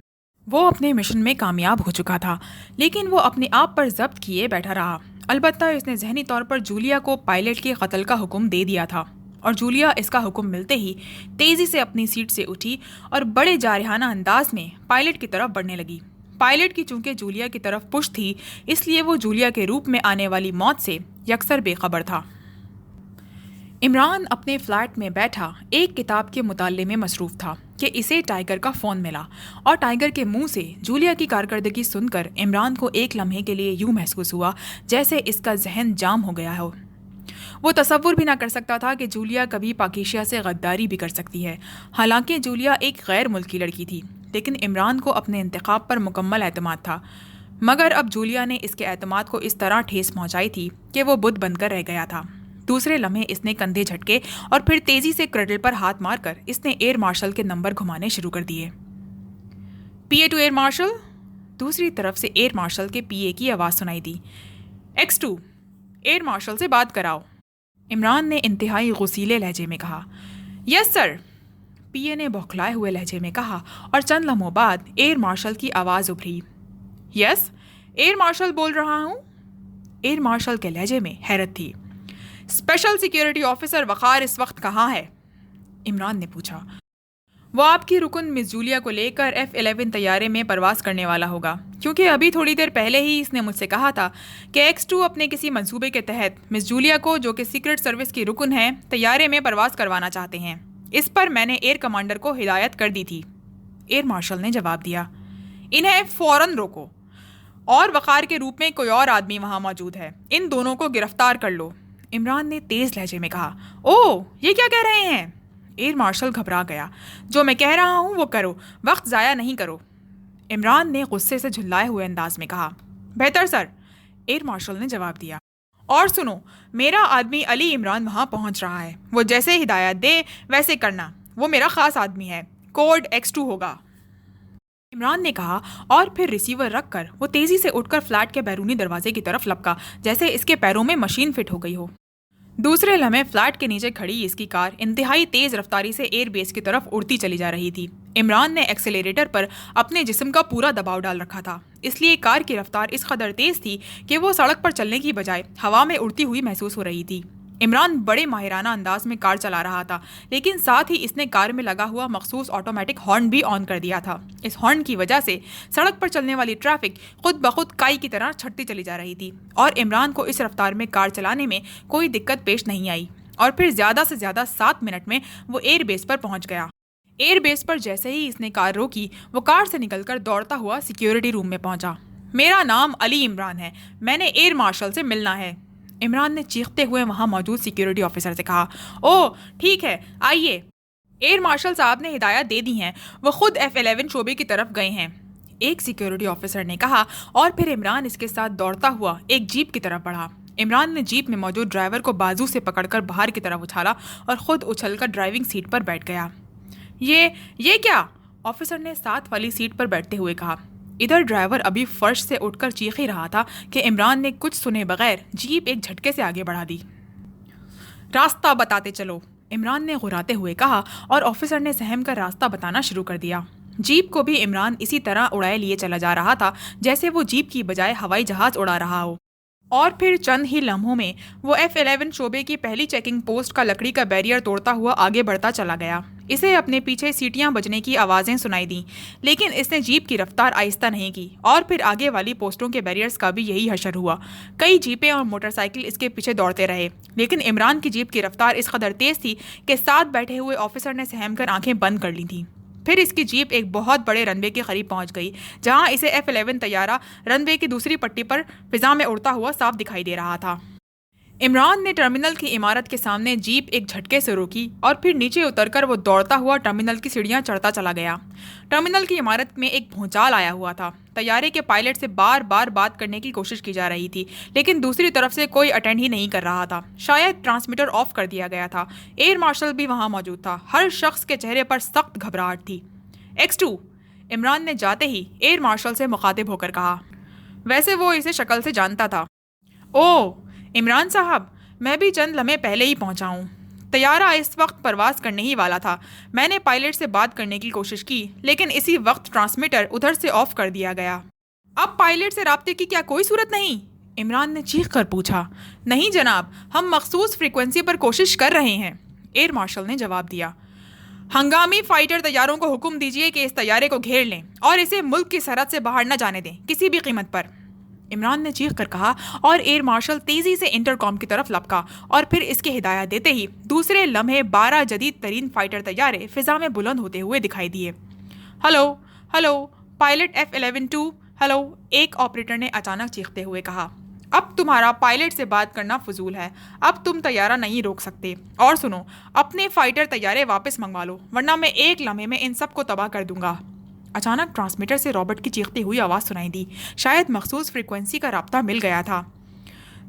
وہ اپنے مشن میں کامیاب ہو چکا تھا، لیکن وہ اپنے آپ پر ضبط کیے بیٹھا رہا۔ البتہ اس نے ذہنی طور پر جولیا کو پائلٹ کے قتل کا حکم دے دیا تھا، اور جولیا اس کا حکم ملتے ہی تیزی سے اپنی سیٹ سے اٹھی اور بڑے جارحانہ انداز میں پائلٹ کی طرف بڑھنے لگی۔ پائلٹ کی چونکہ جولیا کی طرف پشت تھی، اس لیے وہ جولیا کے روپ میں آنے والی موت سے یکسر بے خبر تھا۔ عمران اپنے فلیٹ میں بیٹھا ایک کتاب کے مطالعے میں مصروف تھا کہ اسے ٹائیگر کا فون ملا، اور ٹائیگر کے منہ سے جولیا کی کارکردگی سن کر عمران کو ایک لمحے کے لیے یوں محسوس ہوا جیسے اس کا ذہن جام ہو گیا ہو۔ وہ تصور بھی نہ کر سکتا تھا کہ جولیا کبھی پاکیشیا سے غداری بھی کر سکتی ہے۔ حالانکہ جولیا ایک غیر ملکی لڑکی تھی، لیکن عمران کو اپنے انتخاب پر مکمل اعتماد تھا۔ مگر اب جولیا نے اس کے اعتماد کو اس طرح ٹھیس پہنچائی تھی کہ وہ بت بن کر رہ گیا تھا۔ دوسرے لمحے اس نے کندھے جھٹکے اور پھر تیزی سے کرڈل پر ہاتھ مار کر اس نے ایئر مارشل کے نمبر گھمانے شروع کر دیے۔ PA ٹو ایئر مارشل، دوسری طرف سے ایئر مارشل کے PA کی آواز سنائی دی۔ X2 ایئر مارشل سے بات کراؤ، عمران نے انتہائی غصیلے لہجے میں کہا۔ یس سر، PA نے بوکھلائے ہوئے لہجے میں کہا، اور چند لمحوں بعد ایئر مارشل کی آواز ابھری۔ یس، ایئر مارشل بول رہا ہوں۔ ایئر مارشل کے لہجے میں حیرت تھی۔ اسپیشل سیکیورٹی آفیسر وقار اس وقت کہاں ہے؟ عمران نے پوچھا۔ وہ آپ کی رکن مس جولیا کو لے کر F-11 طیارے میں پرواز کرنے والا ہوگا، کیونکہ ابھی تھوڑی دیر پہلے ہی اس نے مجھ سے کہا تھا کہ X2 اپنے کسی منصوبے کے تحت مس جولیا کو، جو کہ سیکرٹ سروس کی رکن ہے، طیارے میں پرواز کروانا چاہتے ہیں۔ اس پر میں نے ایئر کمانڈر کو ہدایت کر دی تھی۔ ایئر مارشل نے جواب دیا۔ انہیں فوراً روکو، اور وقار کے روپ میں کوئی اور آدمی وہاں موجود ہے، ان دونوں کو گرفتار کر لو، عمران نے تیز لہجے میں کہا۔ اوہ، یہ کیا کہہ رہے ہیں؟ ایئر مارشل گھبرا گیا۔ جو میں کہہ رہا ہوں وہ کرو، وقت ضائع نہیں کرو، عمران نے غصے سے جھلائے ہوئے انداز میں کہا۔ بہتر سر، ایئر مارشل نے جواب دیا۔ اور سنو، میرا آدمی علی عمران وہاں پہنچ رہا ہے، وہ جیسے ہدایت دے ویسے کرنا، وہ میرا خاص آدمی ہے، کوڈ X2 ہوگا، عمران نے کہا، اور پھر ریسیور رکھ کر وہ تیزی سے اٹھ کر فلیٹ کے بیرونی دروازے کی طرف لپکا جیسے اس کے پیروں میں مشین فٹ ہو گئی ہو۔ دوسرے لمحے فلیٹ کے نیچے کھڑی اس کی کار انتہائی تیز رفتاری سے ایئر بیس کی طرف اڑتی چلی جا رہی تھی۔ عمران نے ایکسیلریٹر پر اپنے جسم کا پورا دباؤ ڈال رکھا تھا، اس لیے کار کی رفتار اس قدر تیز تھی کہ وہ سڑک پر چلنے کی بجائے ہوا میں اڑتی ہوئی محسوس ہو رہی تھی۔ عمران بڑے ماہرانہ انداز میں کار چلا رہا تھا، لیکن ساتھ ہی اس نے کار میں لگا ہوا مخصوص آٹومیٹک ہارن بھی آن کر دیا تھا۔ اس ہارن کی وجہ سے سڑک پر چلنے والی ٹریفک خود بخود کائی کی طرح چھٹتی چلی جا رہی تھی، اور عمران کو اس رفتار میں کار چلانے میں کوئی دقت پیش نہیں آئی، اور پھر زیادہ سے زیادہ 7 منٹ میں وہ ایئر بیس پر پہنچ گیا۔ ایئر بیس پر جیسے ہی اس نے کار روکی، وہ کار سے نکل کر دوڑتا ہوا سیکیورٹی روم میں پہنچا۔ میرا نام علی عمران ہے، میں نے ایئر مارشل سے ملنا ہے، عمران نے چیختے ہوئے وہاں موجود سیکیورٹی آفیسر سے کہا۔ اوہ ٹھیک ہے، آئیے، ایئر مارشل صاحب نے ہدایت دے دی ہیں، وہ خود F-11 شعبے کی طرف گئے ہیں، ایک سیکیورٹی آفیسر نے کہا، اور پھر عمران اس کے ساتھ دوڑتا ہوا ایک جیپ کی طرف بڑھا۔ عمران نے جیپ میں موجود ڈرائیور کو بازو سے پکڑ کر باہر کی طرف اچھالا اور خود اچھل کر ڈرائیونگ سیٹ پر بیٹھ گیا۔ یہ کیا؟ آفیسر نے ساتھ والی سیٹ پر بیٹھتے ہوئے کہا۔ ادھر ڈرائیور ابھی فرش سے اٹھ کر چیخ ہی رہا تھا کہ عمران نے کچھ سنے بغیر جیپ ایک جھٹکے سے آگے بڑھا دی۔ راستہ بتاتے چلو، عمران نے غراتے ہوئے کہا، اور آفیسر نے سہم کر راستہ بتانا شروع کر دیا۔ جیپ کو بھی عمران اسی طرح اڑائے لیے چلا جا رہا تھا جیسے وہ جیپ کی بجائے ہوائی جہاز اڑا رہا ہو، اور پھر چند ہی لمحوں میں وہ F-11 شعبے کی پہلی چیکنگ پوسٹ کا لکڑی کا بیریئر توڑتا ہوا آگے بڑھتا چلا گیا۔ اسے اپنے پیچھے سیٹیاں بجنے کی آوازیں سنائی دیں، لیکن اس نے جیپ کی رفتار آہستہ نہیں کی، اور پھر آگے والی پوسٹوں کے بیریئرز کا بھی یہی حشر ہوا۔ کئی جیپیں اور موٹر سائیکل اس کے پیچھے دوڑتے رہے، لیکن عمران کی جیپ کی رفتار اس قدر تیز تھی کہ ساتھ بیٹھے ہوئے آفیسر نے سہم کر آنکھیں بند کر لی تھیں۔ پھر اس کی جیپ ایک بہت بڑے رن وے کے قریب پہنچ گئی، جہاں اسے F-11 طیارہ رن وے کی دوسری پٹی پر فضا میں اڑتا ہوا صاف دکھائی دے رہا تھا۔ عمران نے ٹرمینل کی عمارت کے سامنے جیپ ایک جھٹکے سے روکی، اور پھر نیچے اتر کر وہ دوڑتا ہوا ٹرمینل کی سیڑھیاں چڑھتا چلا گیا۔ ٹرمینل کی عمارت میں ایک بھونچال آیا ہوا تھا۔ طیارے کے پائلٹ سے بار بار بات کرنے کی کوشش کی جا رہی تھی، لیکن دوسری طرف سے کوئی اٹینڈ ہی نہیں کر رہا تھا۔ شاید ٹرانسمیٹر آف کر دیا گیا تھا۔ ایئر مارشل بھی وہاں موجود تھا۔ ہر شخص کے چہرے پر سخت گھبراہٹ تھی۔ X2، عمران نے جاتے ہی ایئر مارشل سے مخاطب ہو کر کہا۔ ویسے وہ اسے شکل سے جانتا تھا۔ اوہ عمران صاحب، میں بھی چند لمحے پہلے ہی پہنچا ہوں۔ طیارہ اس وقت پرواز کرنے ہی والا تھا۔ میں نے پائلٹ سے بات کرنے کی کوشش کی، لیکن اسی وقت ٹرانسمیٹر ادھر سے آف کر دیا گیا۔ اب پائلٹ سے رابطے کی کیا کوئی صورت نہیں؟ عمران نے چیخ کر پوچھا۔ نہیں جناب، ہم مخصوص فریکوینسی پر کوشش کر رہے ہیں، ایئر مارشل نے جواب دیا۔ ہنگامی فائٹر طیاروں کو حکم دیجیے کہ اس طیارے کو گھیر لیں اور اسے ملک کی سرحد سے باہر نہ جانے دیں، کسی بھی قیمت پر، عمران نے چیخ کر کہا، اور ایئر مارشل تیزی سے انٹرکام کی طرف لپکا، اور پھر اس کی ہدایت دیتے ہی دوسرے لمحے 12 جدید ترین فائٹر طیارے فضا میں بلند ہوتے ہوئے دکھائی دیے۔ Hello hello pilot F-11-2، hello, ایک آپریٹر نے اچانک چیختے ہوئے کہا۔ اب تمہارا پائلٹ سے بات کرنا فضول ہے، اب تم طیارہ نہیں روک سکتے، اور سنو، اپنے فائٹر طیارے واپس منگوا لو، ورنہ میں ایک لمحے میں ان سب کو تباہ کر دوں گا۔ اچانک ٹرانسمیٹر سے رابرٹ کی چیختی ہوئی آواز سنائی دی۔ شاید مخصوص فریکوینسی کا رابطہ مل گیا تھا۔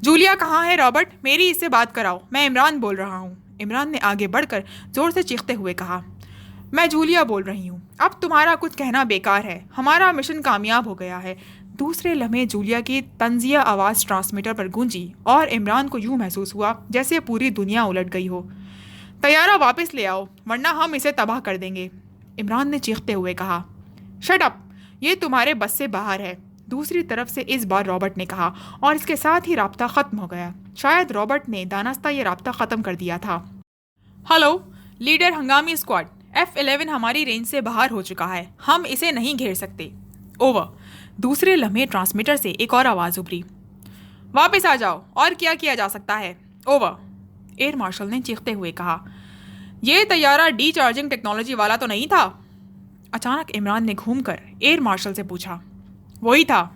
جولیا کہاں ہے رابرٹ؟ میری اس سے بات کراؤ، میں عمران بول رہا ہوں، عمران نے آگے بڑھ کر زور سے چیختے ہوئے کہا۔ میں جولیا بول رہی ہوں، اب تمہارا کچھ کہنا بیکار ہے، ہمارا مشن کامیاب ہو گیا ہے۔ دوسرے لمحے جولیا کی طنزیہ آواز ٹرانسمیٹر پر گونجی، اور عمران کو یوں محسوس ہوا جیسے پوری دنیا الٹ گئی ہو۔ طیارہ واپس لے آؤ، ورنہ ہم اسے تباہ کر دیں گے، عمران نے چیختے ہوئے کہا۔ شٹ اپ، یہ تمہارے بس سے باہر ہے، دوسری طرف سے اس بار رابرٹ نے کہا، اور اس کے ساتھ ہی رابطہ ختم ہو گیا۔ شاید رابرٹ نے دانستہ یہ رابطہ ختم کر دیا تھا۔ ہلو لیڈر ہنگامی اسکواڈ، F-11 ہماری رینج سے باہر ہو چکا ہے، ہم اسے نہیں گھیر سکتے، اوور۔ دوسرے لمحے ٹرانسمیٹر سے ایک اور آواز ابھری۔ واپس آ جاؤ، اور کیا کیا جا سکتا ہے، اوور، ایئر مارشل نے چیختے ہوئے کہا۔ یہ طیارہ ڈی چارجنگ ٹیکنالوجی والا تو نہیں تھا؟ اچانک عمران نے گھوم کر ایئر مارشل سے پوچھا۔ وہی تھا،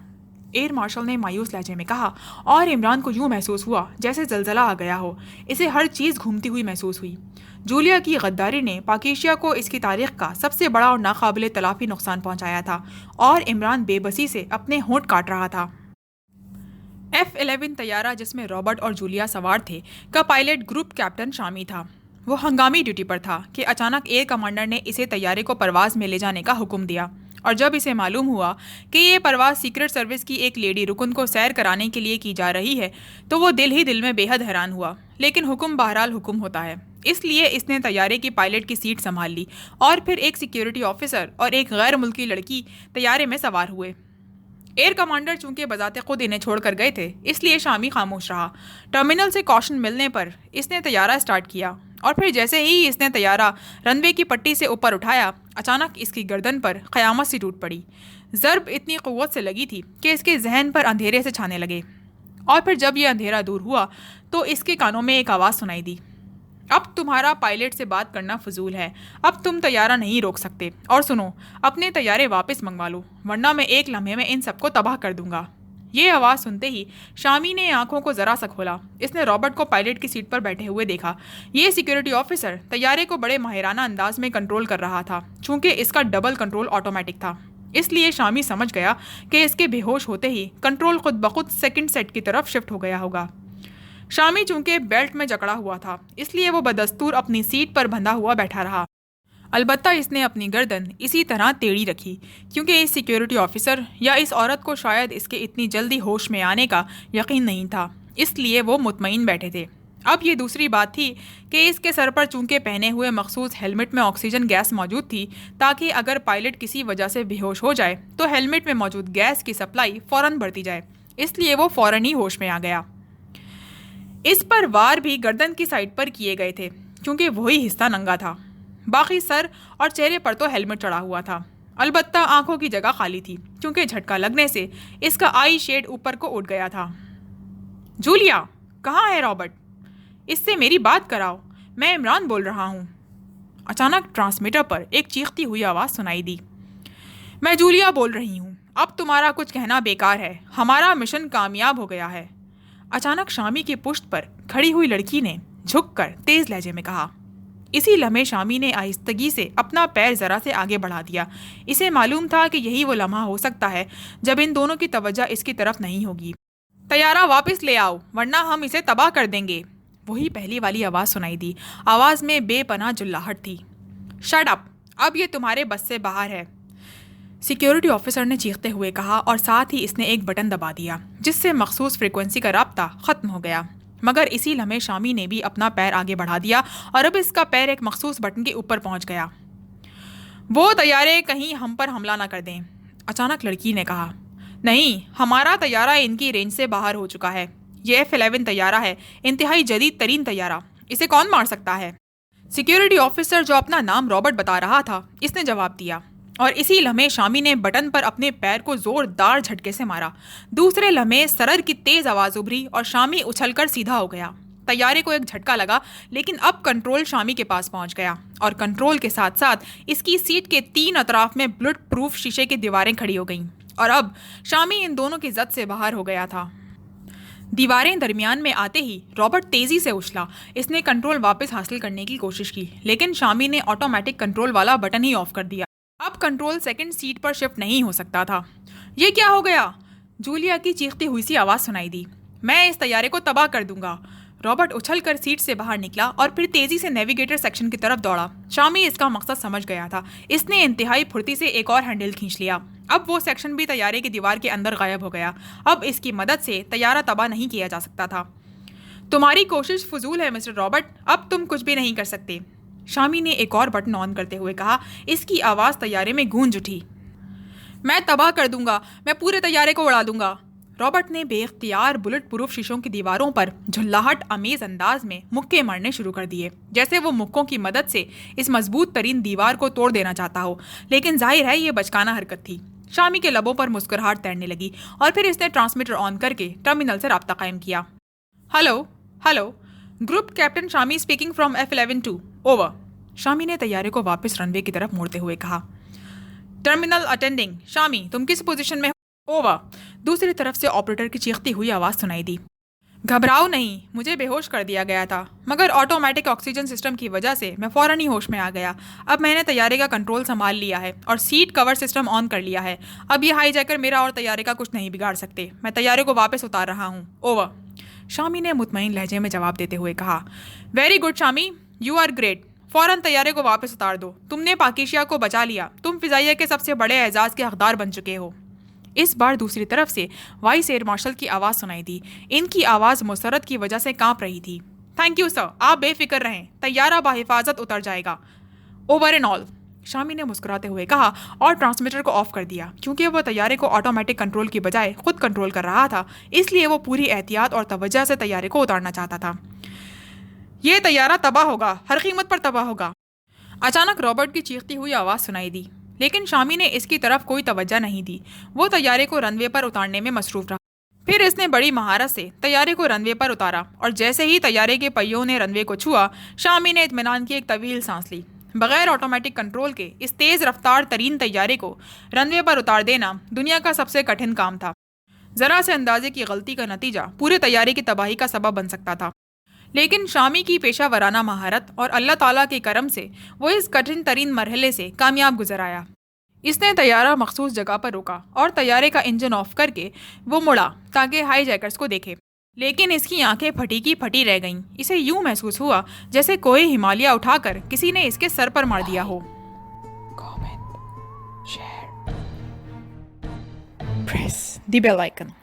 ایئر مارشل نے مایوس لہجے میں کہا، اور عمران کو یوں محسوس ہوا جیسے زلزلہ آ گیا ہو۔ اسے ہر چیز گھومتی ہوئی محسوس ہوئی۔ جولیا کی غداری نے پاکیشیا کو اس کی تاریخ کا سب سے بڑا اور ناقابل تلافی نقصان پہنچایا تھا، اور عمران بے بسی سے اپنے ہونٹ کاٹ رہا تھا۔ F-11 طیارہ جس میں رابرٹ اور جولیا سوار تھے کا پائلٹ گروپ کیپٹن شامی تھا۔ وہ ہنگامی ڈیوٹی پر تھا کہ اچانک ایئر کمانڈر نے اسے طیارے کو پرواز میں لے جانے کا حکم دیا، اور جب اسے معلوم ہوا کہ یہ پرواز سیکرٹ سروس کی ایک لیڈی رکن کو سیر کرانے کے لیے کی جا رہی ہے تو وہ دل ہی دل میں بے حد حیران ہوا، لیکن حکم بہرحال حکم ہوتا ہے، اس لیے اس نے طیارے کی پائلٹ کی سیٹ سنبھال لی، اور پھر ایک سیکیورٹی آفیسر اور ایک غیر ملکی لڑکی طیارے میں سوار ہوئے۔ ایئر کمانڈر چونکہ بذات خود انہیں چھوڑ کر گئے تھے، اس لیے شامی خاموش رہا۔ ٹرمینل سے کوشن ملنے پر اس نے طیارہ سٹارٹ کیا، اور پھر جیسے ہی اس نے طیارہ رن وے کی پٹی سے اوپر اٹھایا، اچانک اس کی گردن پر قیامت سی ٹوٹ پڑی۔ ضرب اتنی قوت سے لگی تھی کہ اس کے ذہن پر اندھیرے سے چھانے لگے، اور پھر جب یہ اندھیرا دور ہوا تو اس کے کانوں میں ایک آواز سنائی دی۔ اب تمہارا پائلٹ سے بات کرنا فضول ہے، اب تم طیارہ نہیں روک سکتے، اور سنو، اپنے طیارے واپس منگوا لو، ورنہ میں ایک لمحے میں ان سب کو تباہ کر دوں گا۔ یہ آواز سنتے ہی شامی نے آنکھوں کو ذرا سا کھولا۔ اس نے رابرٹ کو پائلٹ کی سیٹ پر بیٹھے ہوئے دیکھا۔ یہ سیکیورٹی آفیسر طیارے کو بڑے ماہرانہ انداز میں کنٹرول کر رہا تھا، چونکہ اس کا ڈبل کنٹرول آٹومیٹک تھا، اس لیے شامی سمجھ گیا کہ اس کے بے ہوش ہوتے ہی کنٹرول خود بخود سیکنڈ سیٹ کی طرف شفٹ ہو گیا ہوگا۔ شامی چونکہ بیلٹ میں جکڑا ہوا تھا، اس لیے وہ بدستور اپنی سیٹ پر بندھا ہوا بیٹھا رہا۔ البتہ اس نے اپنی گردن اسی طرح ٹیڑھی رکھی، کیونکہ اس سیکیورٹی آفیسر یا اس عورت کو شاید اس کے اتنی جلدی ہوش میں آنے کا یقین نہیں تھا، اس لیے وہ مطمئن بیٹھے تھے۔ اب یہ دوسری بات تھی کہ اس کے سر پر چونکہ پہنے ہوئے مخصوص ہیلمٹ میں آکسیجن گیس موجود تھی، تاکہ اگر پائلٹ کسی وجہ سے بے ہوش ہو جائے تو ہیلمٹ میں موجود گیس کی سپلائی فوراً بڑھتی جائے، اس لیے وہ فوراً ہی ہوش میں آ گیا۔ اس پر وار بھی گردن کی سائڈ پر کیے گئے تھے، کیونکہ وہی حصہ ننگا تھا۔ باقی سر اور چہرے پر تو ہیلمٹ چڑھا ہوا تھا، البتہ آنکھوں کی جگہ خالی تھی کیونکہ جھٹکا لگنے سے اس کا آئی شیڈ اوپر کو اٹھ گیا تھا۔ جولیا، کہاں ہے رابرٹ؟ اس سے میری بات کراؤ، میں عمران بول رہا ہوں۔ اچانک ٹرانسمیٹر پر ایک چیختی ہوئی آواز سنائی دی۔ میں جولیا بول رہی ہوں، اب تمہارا کچھ کہنا بیکار ہے، ہمارا مشن کامیاب ہو گیا ہے۔ اچانک شامی کی پشت پر کھڑی ہوئی لڑکی نے جھک کر تیز لہجے میں کہا۔ اسی لمحے شامی نے آہستگی سے اپنا پیر ذرا سے آگے بڑھا دیا۔ اسے معلوم تھا کہ یہی وہ لمحہ ہو سکتا ہے جب ان دونوں کی توجہ اس کی طرف نہیں ہوگی۔ طیارہ واپس لے آؤ ورنہ ہم اسے تباہ کر دیں گے، وہی پہلی والی آواز سنائی دی۔ آواز میں بے پناہ جلاہٹ تھی۔ شٹ اپ، اب یہ تمہارے بس سے باہر ہے، سیکیورٹی آفیسر نے چیختے ہوئے کہا، اور ساتھ ہی اس نے ایک بٹن دبا دیا جس سے مخصوص فریکوینسی کا رابطہ ختم ہو گیا۔ مگر اسی لمحے شامی نے بھی اپنا پیر آگے بڑھا دیا اور اب اس کا پیر ایک مخصوص بٹن کے اوپر پہنچ گیا۔ وہ طیارے کہیں ہم پر حملہ نہ کر دیں، اچانک لڑکی نے کہا۔ نہیں، ہمارا طیارہ ان کی رینج سے باہر ہو چکا ہے، یہ F-11 طیارہ ہے، انتہائی جدید ترین طیارہ، اسے کون مار سکتا ہے؟ سیکیورٹی آفیسر جو اپنا نام رابرٹ بتا رہا تھا اس نے جواب دیا، اور اسی لمحے شامی نے بٹن پر اپنے پیر کو زوردار جھٹکے سے مارا۔ دوسرے لمحے سرر کی تیز آواز ابھری اور شامی اچھل کر سیدھا ہو گیا۔ طیارے کو ایک جھٹکا لگا، لیکن اب کنٹرول شامی کے پاس پہنچ گیا، اور کنٹرول کے ساتھ ساتھ اس کی سیٹ کے 3 اطراف میں بلٹ پروف شیشے کی دیواریں کھڑی ہو گئیں، اور اب شامی ان دونوں کی زد سے باہر ہو گیا تھا۔ دیواریں درمیان میں آتے ہی رابرٹ تیزی سے اچھلا۔ اس نے کنٹرول واپس حاصل کرنے کی کوشش کی، لیکن شامی نے آٹومیٹک کنٹرول والا بٹن ہی آف کر دیا۔ اب کنٹرول سیکنڈ سیٹ پر شفٹ نہیں ہو سکتا تھا۔ یہ کیا ہو گیا؟ جولیا کی چیختی ہوئی سی آواز سنائی دی۔ میں اس طیارے کو تباہ کر دوں گا۔ رابرٹ اچھل کر سیٹ سے باہر نکلا اور پھر تیزی سے نیویگیٹر سیکشن کی طرف دوڑا۔ شامی اس کا مقصد سمجھ گیا تھا۔ اس نے انتہائی پھرتی سے ایک اور ہینڈل کھینچ لیا۔ اب وہ سیکشن بھی طیارے کی دیوار کے اندر غائب ہو گیا۔ اب اس کی مدد سے طیارہ تباہ نہیں کیا جا سکتا تھا۔ تمہاری کوشش فضول ہے مسٹر رابرٹ، اب تم کچھ بھی نہیں کر سکتے، شامی نے ایک اور بٹن آن کرتے ہوئے کہا۔ اس کی آواز طیارے میں گونج اٹھی۔ میں تباہ کر دوں گا، میں پورے طیارے کو اڑا دوں گا۔ رابرٹ نے بے اختیار بلٹ پروف شیشوں کی دیواروں پر جھلاہٹ امیز انداز میں مکے مارنے شروع کر دیے، جیسے وہ مکوں کی مدد سے اس مضبوط ترین دیوار کو توڑ دینا چاہتا ہو، لیکن ظاہر ہے یہ بچکانہ حرکت تھی۔ شامی کے لبوں پر مسکراہٹ تیرنے لگی، اور پھر اس نے ٹرانسمیٹر آن کر کے ٹرمینل سے رابطہ قائم کیا۔ ہلو ہلو، گروپ کیپٹن شامی اسپیکنگ فرام F-11-2، اوور۔ شامی نے طیارے کو واپس رن وے کی طرف موڑتے ہوئے کہا۔ ٹرمینل اٹینڈنگ، شامی تم کس پوزیشن میں ہو؟ اوور۔ دوسری طرف سے آپریٹر کی چیختی ہوئی آواز سنائی دی۔ گھبراؤ نہیں، مجھے بے ہوش کر دیا گیا تھا، مگر آٹومیٹک آکسیجن سسٹم کی وجہ سے میں فوراً ہی ہوش میں آ گیا۔ اب میں نے طیارے کا کنٹرول سنبھال لیا ہے اور سیٹ کور سسٹم آن کر لیا ہے۔ اب یہ ہائی جیکر میرا اور طیارے کا کچھ نہیں بگاڑ سکتے۔ میں طیارے کو واپس اتار رہا ہوں، اوور۔ شامی نے مطمئن لہجے میں جواب دیتے ہوئے کہا۔ ویری گڈ شامی، یو آر گریٹ، فوراً طیارے کو واپس اتار دو، تم نے پاکیشیا کو بچا لیا، تم فضائیہ کے سب سے بڑے اعزاز کے حقدار بن چکے ہو۔ اس بار دوسری طرف سے وائس ایئر مارشل کی آواز سنائی دی۔ ان کی آواز مسرت کی وجہ سے کانپ رہی تھی۔ تھینک یو سر، آپ بے فکر رہیں، طیارہ بحفاظت اتر جائے گا، اوور اینڈ آل، شامی نے مسکراتے ہوئے کہا اور ٹرانسمیٹر کو آف کر دیا۔ کیونکہ وہ طیارے کو آٹومیٹک کنٹرول کی بجائے خود کنٹرول کر رہا تھا، اس لیے وہ پوری احتیاط اور توجہ سے طیارے کو اتارنا چاہتا تھا۔ یہ طیارہ تباہ ہوگا، ہر قیمت پر تباہ ہوگا، اچانک رابرٹ کی چیختی ہوئی آواز سنائی دی، لیکن شامی نے اس کی طرف کوئی توجہ نہیں دی۔ وہ طیارے کو رن وے پر اتارنے میں مصروف رہا۔ پھر اس نے بڑی مہارت سے طیارے کو رن وے پر اتارا، اور جیسے ہی طیارے کے پہیوں نے رن وے کو چھوا، شامی نے اطمینان کی ایک طویل سانس لی۔ بغیر آٹومیٹک کنٹرول کے اس تیز رفتار ترین طیارے کو رن وے پر اتار دینا دنیا کا سب سے کٹھن کام تھا۔ ذرا سے اندازے کی غلطی کا نتیجہ پورے طیارے کی تباہی کا سبب بن سکتا تھا، لیکن شامی کی پیشہ ورانہ مہارت اور اللہ تعالیٰ کے کرم سے وہ اس کٹھن ترین مرحلے سے کامیاب گزر آیا۔ اس نے طیارہ مخصوص جگہ پر روکا اور طیارے کا انجن آف کر کے وہ مڑا تاکہ ہائی جیکرز کو دیکھے، لیکن اس کی آنکھیں پھٹی کی پھٹی رہ گئیں۔ اسے یوں محسوس ہوا جیسے کوئی ہمالیہ اٹھا کر کسی نے اس کے سر پر مار دیا ہو۔ Comment, share, press the bell icon.